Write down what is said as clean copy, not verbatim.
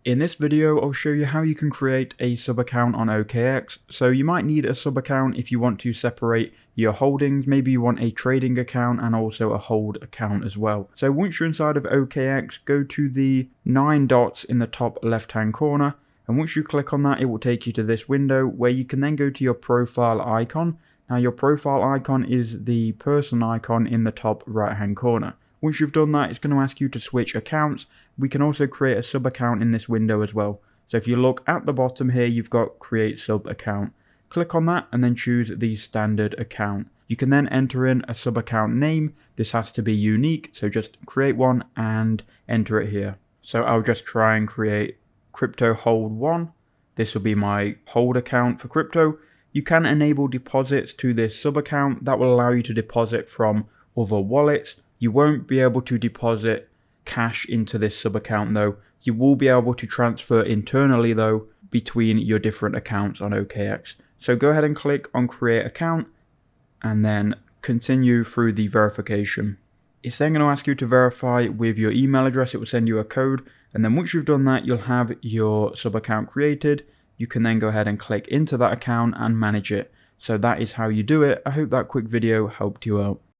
In this video, I'll show you how you can create a sub account on OKX. So you might need a sub account if you want to separate your holdings. Maybe you want a trading account and also a hold account as well. So once you're inside of OKX, go to the 9 dots in the top left hand corner. And once you click on that, it will take you to this window where you can then go to your profile icon. Now your profile icon is the person icon in the top right hand corner. Once you've done that, it's going to ask you to switch accounts. We can also create a sub account in this window as well. So if you look at the bottom here, you've got create sub account. Click on that and then choose the standard account. You can then enter in a sub account name. This has to be unique, so just create one and enter it here. So I'll just try and create crypto hold 1. This will be my hold account for crypto. You can enable deposits to this sub account. That will allow you to deposit from other wallets. You won't be able to deposit cash into this sub account though. You will be able to transfer internally though between your different accounts on OKX. So go ahead and click on create account and then continue through the verification. It's then going to ask you to verify with your email address. It will send you a code, and then once you've done that, you'll have your sub account created. You can then go ahead and click into that account and manage it. So that is how you do it. I hope that quick video helped you out.